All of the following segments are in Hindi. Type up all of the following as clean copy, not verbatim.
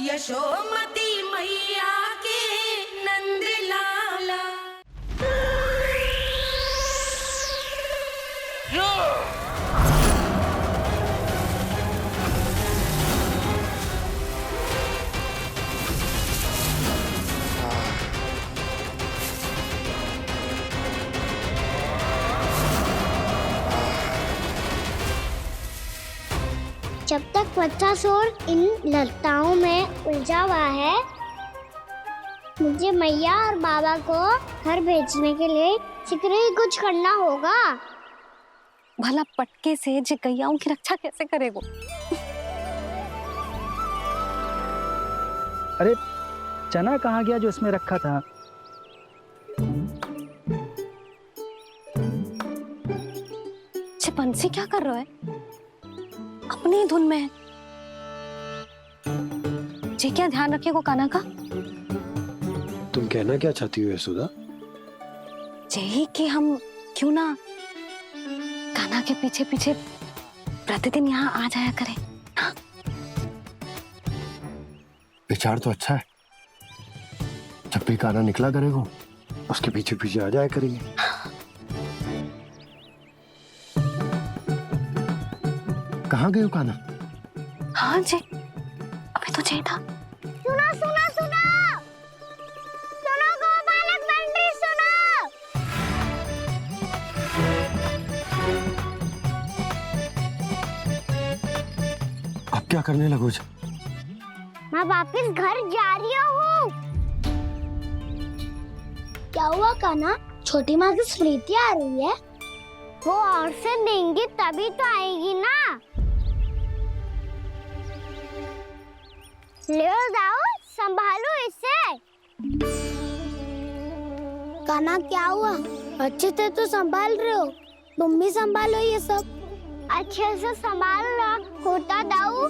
यशोमती मैया के नंद लाला। जब तक बच्चासुर इन लताओं में उलझा हुआ है, मुझे मैया और बाबा को घर भेजने के लिए शीघ्र ही कुछ करना होगा। भला पटके से गैयाओं की रक्षा कैसे करेगो? अरे चना कहाँ गया जो इसमें रखा था? बंसी क्या कर रहा है? अपनी ही धुन में है। जी क्या ध्यान रखिएगा कान्हा का। तुम कहना क्या चाहती हो यशोदा? यही कि हम क्यों ना कान्हा के पीछे पीछे प्रतिदिन यहाँ आ जाया करें। हाँ? विचार तो अच्छा है। जब भी कान्हा निकला करेगा उसके पीछे पीछे आ जाया करेंगे। कहाँ गए हो कान्हा? हाँ जी, अभी तो चाहिए था। सुनो सुनो सुनो सुनो गोपालक बंटी सुनो। अब क्या करने लगोगे? मैं वापस घर जा रही हूँ। क्या हुआ कान्हा? छोटी माँ की स्मृति आ रही है। वो और से देंगी तभी तो आएगी ना। ले जाओ, संभालो इसे। कान्हा क्या हुआ? अच्छे से तो संभाल रहे हो, तुम भी संभालो ये सब। अच्छे से संभाल रहा होता दाऊ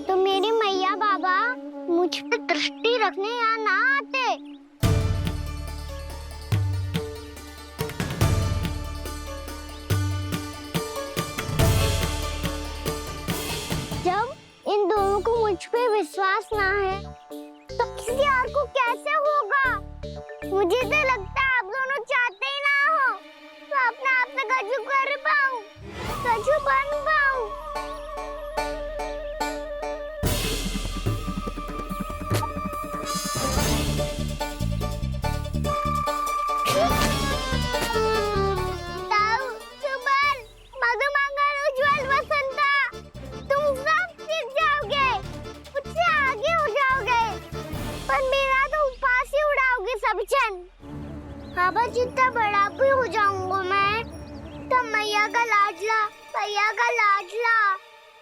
तो मेरी मैया बाबा मुझ पे दृष्टि रखने यहाँ ना आते। जब इन दोनों को मुझ पे विश्वास ना है तो किसी और को कैसे होगा? मुझे तो लगता है आप दोनों चाहते ही ना हो तो अपने आप से गजू कर पाऊं, गजू बन पाऊं। बाबा जितना बड़ा भी हो जाऊंगा मैं तब मैया का लाडला, भैया का लाडला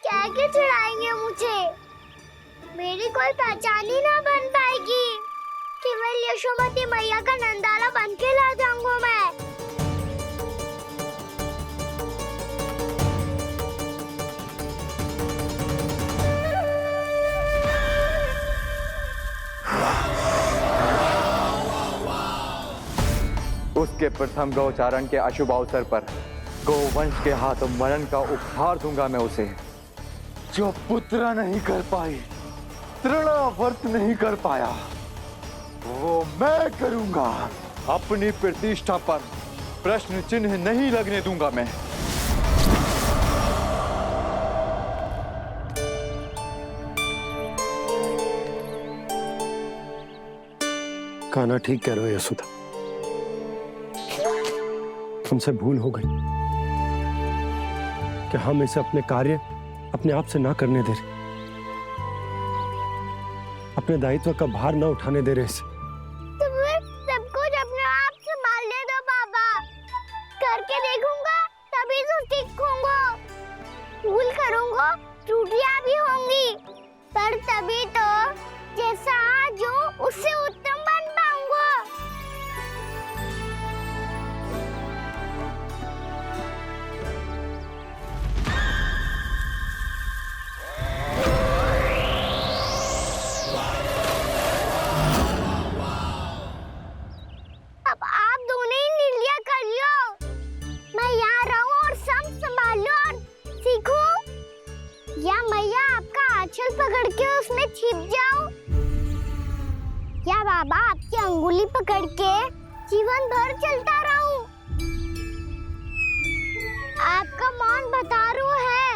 क्या क्या चिढ़ाएंगे मुझे। मेरी कोई पहचान ही ना बन पाएगी। केवल यशोमती मैया का नंदाला बन के ला जाऊंगा मैं। उसके प्रथम गौचारण के अशुभ अवसर पर गोवंश के हाथों मरण का उपहार दूंगा मैं उसे। जो पुत्र नहीं कर पाई, तृणावर्त नहीं कर पाया, वो मैं करूंगा। अपनी प्रतिष्ठा पर प्रश्न चिन्ह नहीं लगने दूंगा मैं। कान्हा ठीक कह रहे हो यशोदा, तुमसे भूल हो गई कि हम इसे अपने कार्य अपने आप से ना करने दे रहे, अपने दायित्व का भार ना उठाने दे रहे इसे। सब कुछ अपने आप से संभालने दो बाबा, करके देखूंगा तभी तो सीखूंगा। भूल करूंगा, त्रुटियां भी होंगी, पर तभी तो जैसा आज हूं उससे उत्तम बन पाऊंगा। अब आप दोनों ही निर्णय कर लो। मैं यहाँ रहूं और सब संभालूं और सीखूं, या मैया आपका आंचल पकड़ के उसमें छिप जाऊं। क्या बाबा आपकी अंगुली पकड़ के जीवन भर चलता रहूं? आपका मौन बतारू है।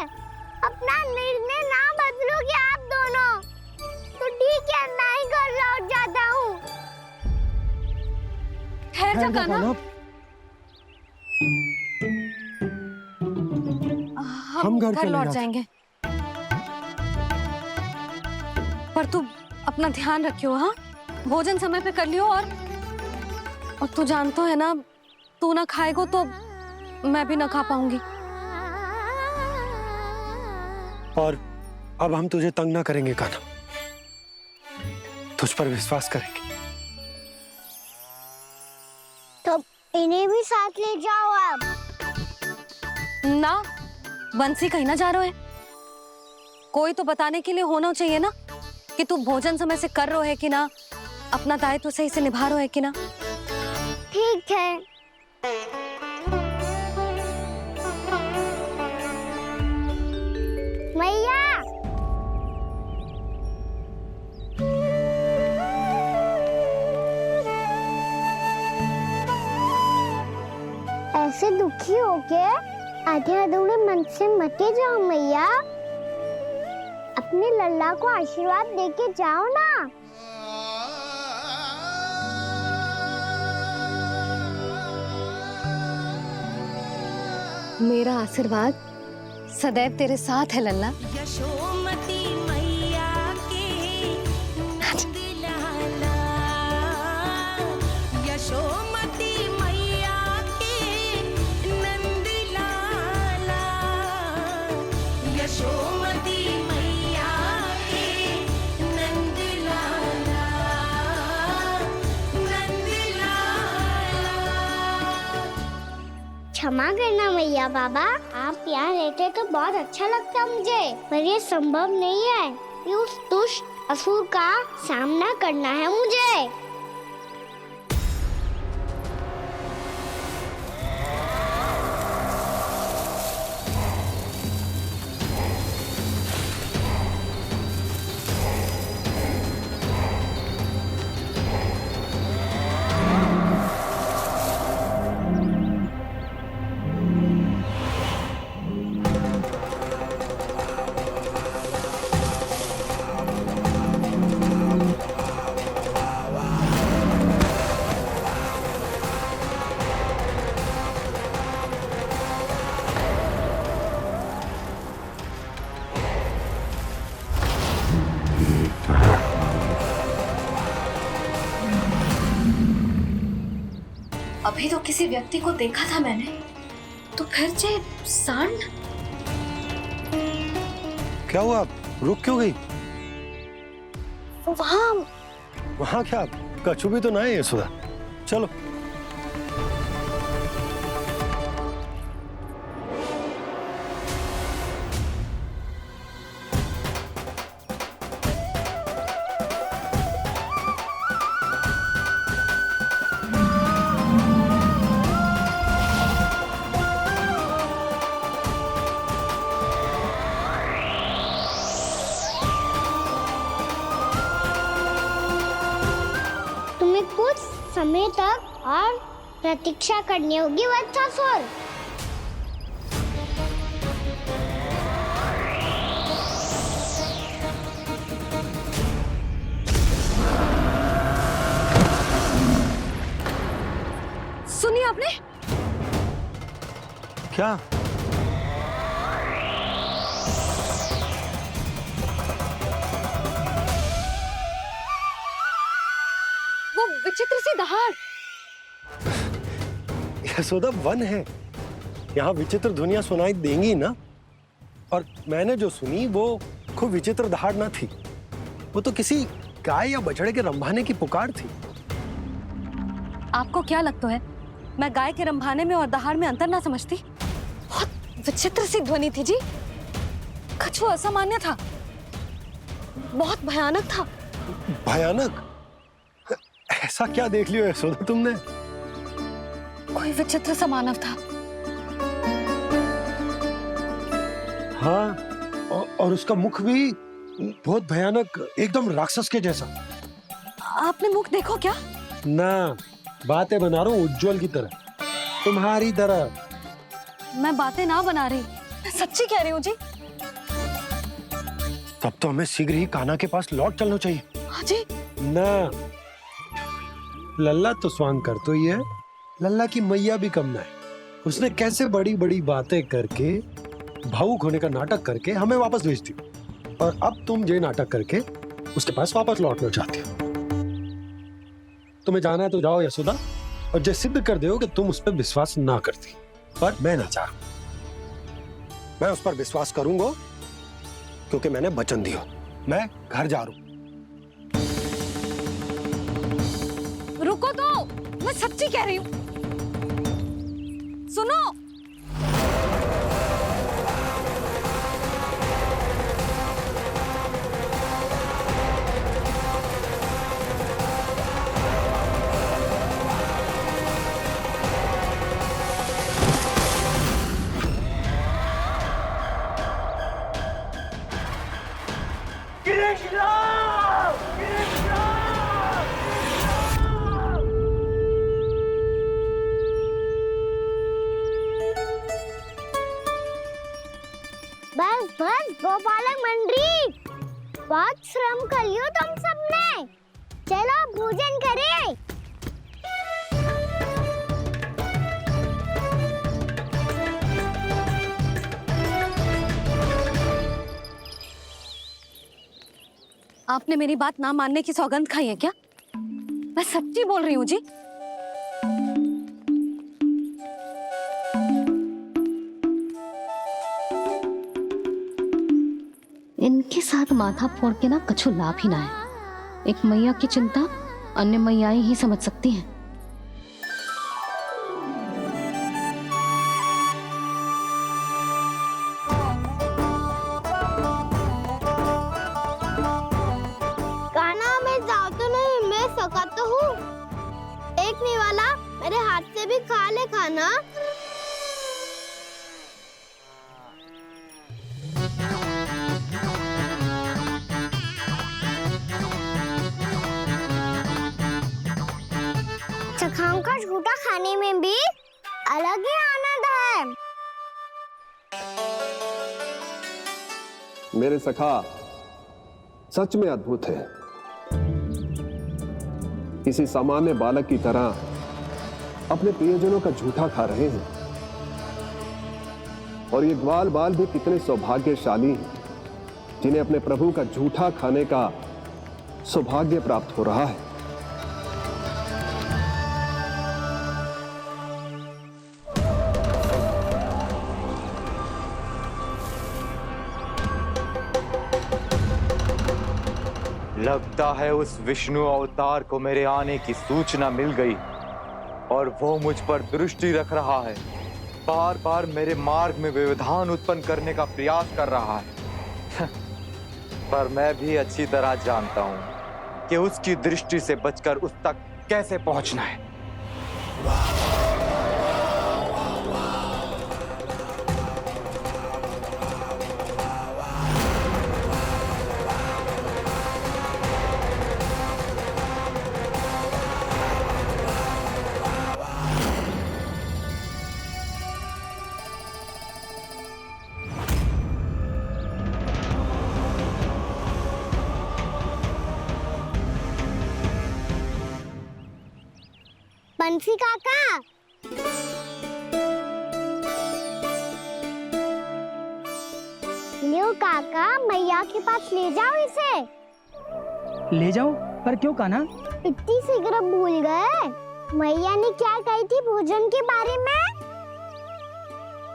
अपना निर्णय ना बदलोगे आप दोनों तो ठीक है, मैं ही घर लौट जाता हूँ। ठहर जा कान्हा, हम घर चले लौट जाते। जाएंगे। पर तू अपना ध्यान रखियो, हाँ? भोजन समय पे कर लियो। और तू जानतो है ना, तू ना खाएगो तो मैं भी ना खा पाऊंगी। और अब हम तुझे तंग ना करेंगे कान्हा, तुझ पर विश्वास करेंगे। तो इन्हें भी साथ ले जाओ आप। ना, बंसी कहीं ना जा रहे है। कोई तो बताने के लिए होना चाहिए ना कि तू भोजन समय से कर रहे है कि ना, अपना दायित्व सही से निभा रहे है कि ना। ठीक है। मैया, ऐसे दुखी होके आधे अधूरे मन से मत जाओ मैया। अपने लल्ला को आशीर्वाद देके जाओ ना। मेरा आशीर्वाद सदैव तेरे साथ है लल्ला। यशोमती मैया के नंद लाला, यशोमती मैया के नंद लाला, यशोमती मैया के नंद लाला, नंद लाला। क्षमा करना मैया बाबा, आप यहाँ रहते तो बहुत अच्छा लगता मुझे, पर ये संभव नहीं है कि उस दुष्ट असुर का सामना करना है मुझे। अभी तो किसी व्यक्ति को देखा था मैंने, तो फिर से सांड। क्या हुआ, रुक क्यों गई? वहाँ क्या कछु भी तो ना है यशोदा, चलो। तुम्हें कुछ समय तक और प्रतीक्षा करनी होगी वत्सासुर। सुनिए आपने? क्या? वो विचित्र सी दहाड़। यशोदा वन है, यहाँ विचित्र ध्वनियां सुनाई देंगी ना। और मैंने जो सुनी वो खूब विचित्र दहाड़ ना थी, वो तो किसी गाय या बछड़े के रंभाने की पुकार थी। आपको क्या लगता है मैं गाय के रंभाने में और दहाड़ में अंतर ना समझती? बहुत विचित्र सी ध्वनि थी जी। कछु असामान्य था, बहुत भयानक था। भयानक? ऐसा क्या देख लियो यशोदा तुमने? कोई विचित्र सा मानव था। हाँ, और उसका मुख भी बहुत भयानक, एकदम राक्षस के जैसा। आपने मुख देखो क्या? ना, बातें बना रहा हूँ उज्जवल की तरह, तुम्हारी तरह। मैं बातें ना बना रही, मैं सच्ची कह रही हूँ जी। तब तो हमें शीघ्र ही कान्हा के पास लौट चलना चाहिए। हाँ जी। ना, लल्ला तो स्वांग कर तो ही है, लल्ला की मैया भी कम ना है। उसने कैसे बड़ी बड़ी बातें करके, भावुक होने का नाटक करके हमें वापस भेज दी, और अब तुम ये नाटक करके उसके पास वापस लौटना चाहती हो। तुम्हें जाना है तो जाओ यशोदा, और ये सिद्ध कर दो कि तुम उस पर विश्वास ना करती। पर मैं ना चाह, मैं उस पर विश्वास करूंगा क्योंकि मैंने वचन दिया। मैं घर जा रहा हूं। रुको तो, मैं सच्ची कह रही हूँ। सुनो, बस बस गोपालक मंडली, बहुत श्रम कर लियो तुम सबने। चलो भोजन करें। आपने मेरी बात ना मानने की सौगंध खाई है क्या? मैं सच्ची बोल रही हूँ जी। इनके साथ माथा फोड़ के ना कछु लाभ ही ना है। एक मैया की चिंता अन्य मैयाएं ही समझ सकती हैं। कान्हा मैं जाओ तो नहीं, मैं सका तो हूँ। एक नहीं वाला मेरे हाथ से भी खा ले खाना। चखाओं का झूठा खाने में भी अलग ही आनंद है। मेरे सखा सच में अद्भुत है। किसी सामान्य बालक की तरह अपने प्रियजनों का झूठा खा रहे हैं, और ये ग्वाल बाल भी कितने सौभाग्यशाली हैं जिन्हें अपने प्रभु का झूठा खाने का सौभाग्य प्राप्त हो रहा है। लगता है उस विष्णु अवतार को मेरे आने की सूचना मिल गई और वो मुझ पर दृष्टि रख रहा है। बार बार मेरे मार्ग में व्यवधान उत्पन्न करने का प्रयास कर रहा है। पर मैं भी अच्छी तरह जानता हूं कि उसकी दृष्टि से बचकर उस तक कैसे पहुंचना है। बंसी काका, लियो काका, मैया के पास ले जाओ इसे। ले जाओ, पर क्यों कान्हा? इतनी शीघ्र भूल गए? मैया ने क्या कही थी भोजन के बारे में?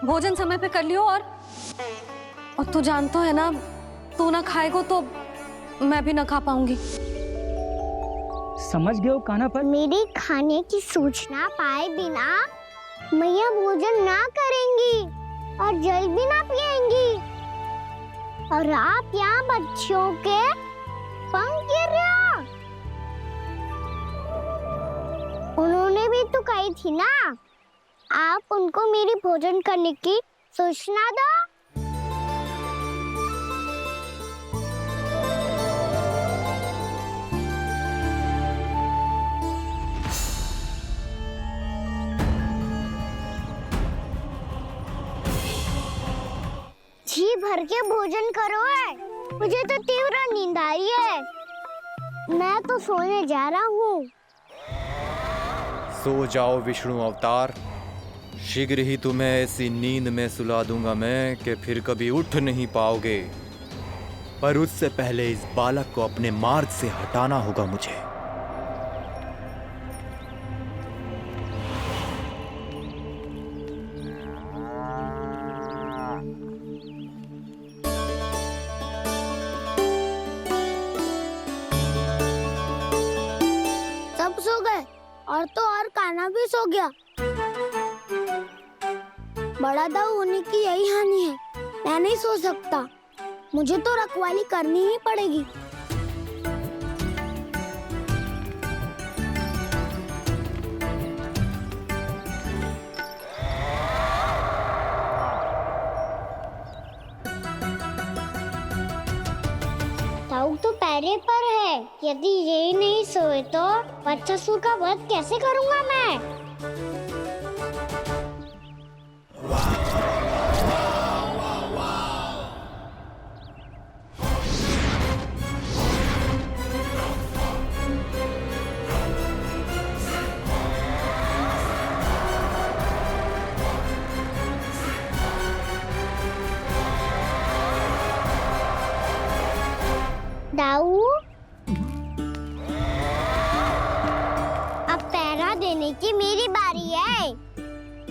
भोजन समय पे कर लियो, और तू जानता है ना, तू ना खाएगा तो मैं भी ना खा पाऊंगी। समझ गए हो कान्हा, पर मेरे खाने की सूचना पाए बिना मैया भोजन ना करेंगी और जल भी ना पिएंगी, और आप यहाँ बच्चों के पंख गिर रहे हो। उन्होंने भी तो कही थी ना, आप उनको मेरी भोजन करने की सूचना दो। भर के भोजन करो है। मुझे तो तीव्र नींद आ रही है। मैं तो सोने जा रहा हूँ। सो जाओ विष्णु अवतार, शीघ्र ही तुम्हें ऐसी नींद में सुला दूंगा मैं कि फिर कभी उठ नहीं पाओगे। पर उससे पहले इस बालक को अपने मार्ग से हटाना होगा मुझे। सब सो गए और तो और कान्हा भी सो गया। बड़ा दाऊ होने की यही हानि है। मैं नहीं सो सकता। मुझे तो रखवाली करनी ही पड़ेगी। दाऊ तो पैरे पर है। यदि यही नहीं सोए तो बच्चासुर का वध कैसे करूंगा मैं? दाऊ, अब पहरा देने की मेरी बारी है।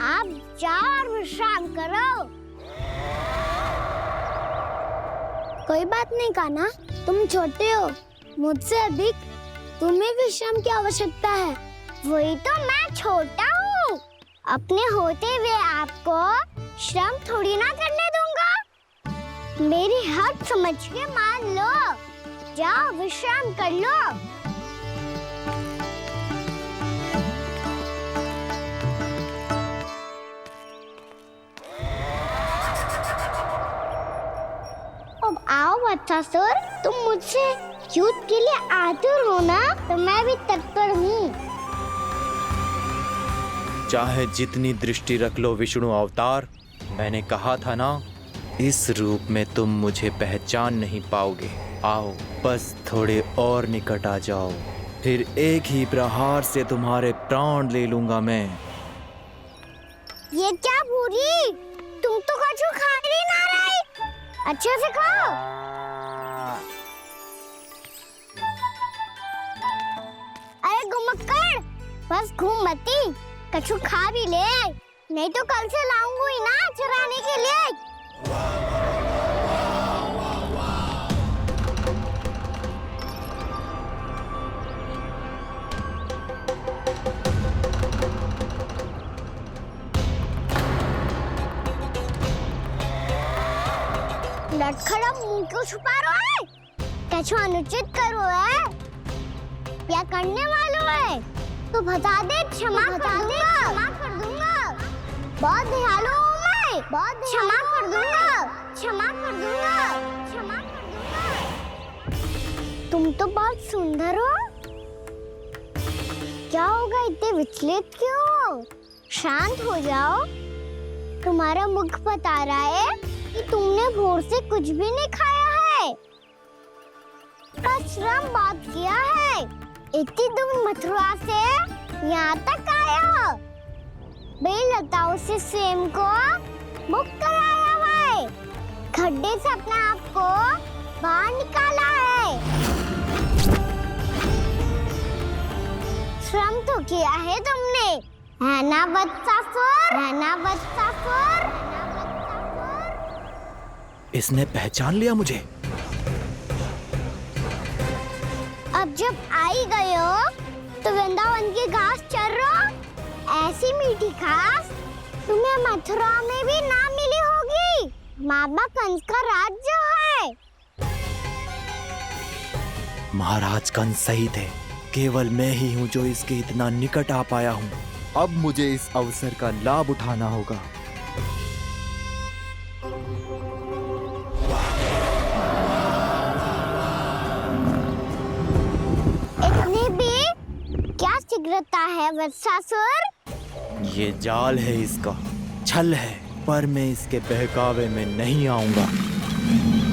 आप जाओ और विश्राम करो। कोई बात नहीं कान्हा, तुम छोटे हो। मुझसे अधिक तुम्हें विश्राम की आवश्यकता है। वही तो, मैं छोटा हूँ। अपने होते हुए आपको श्रम थोड़ी ना करने दूंगा। मेरी हद समझ के मान लो। जाओ विश्राम कर लो। अब आओ बच्चासुर, तुम मुझसे युद्ध के लिए आतुर हो ना? तो मैं भी तत्पर हूँ। चाहे जितनी दृष्टि रख लो विष्णु अवतार, मैंने कहा था ना, इस रूप में तुम मुझे पहचान नहीं पाओगे। आओ, बस थोड़े और निकट आ जाओ, फिर एक ही प्रहार से तुम्हारे प्राण ले लूंगा मैं। ये क्या भूरी? तुम तो कछु खा ही ना रही। अच्छे से खाओ। अरे घुमक्कड़, बस घूम मती, कछु खा भी ले, नहीं तो कल से लाऊंगी ना चुराने के लिए। लटखड़ा मुंह क्यों छुपा रहा है? कछु अनुचित करो है या करने वालों है तो बता दे, क्षमा कर दूंगा। बहुत दयालु हूँ मैं, बहुत क्षमा कर दूंगा। तुम तो बहुत सुंदर हो। क्या होगा, इतने विचलित क्यों हो? शांत हो जाओ। तुम्हारा मुख बता रहा है कि तुमने भोर से कुछ भी नहीं खाया है, बस श्रम बात किया है। इतनी दूर मथुरा से यहाँ तक आए हो, बेलताओं से स्वयं को मुक्त कराया है, खड्डे से अपने आप को बाहर निकाला है। श्रम तो किया है तुमने, है ना वत्सासुर? इसने पहचान लिया मुझे। अब जब आ ही गए हो तो वृंदावन की घास चर लो। ऐसी मीठी घास तुम्हें मथुरा में भी ना मिली होगी। मामा कंस का राज्य है। महाराज कंस सही थे, केवल मैं ही हूँ जो इसके इतना निकट आ पाया हूँ। अब मुझे इस अवसर का लाभ उठाना होगा। इतनी भी क्या शीघ्रता है वत्सासुर? ये जाल है इसका, छल है, पर मैं इसके बहकावे में नहीं आऊंगा। है।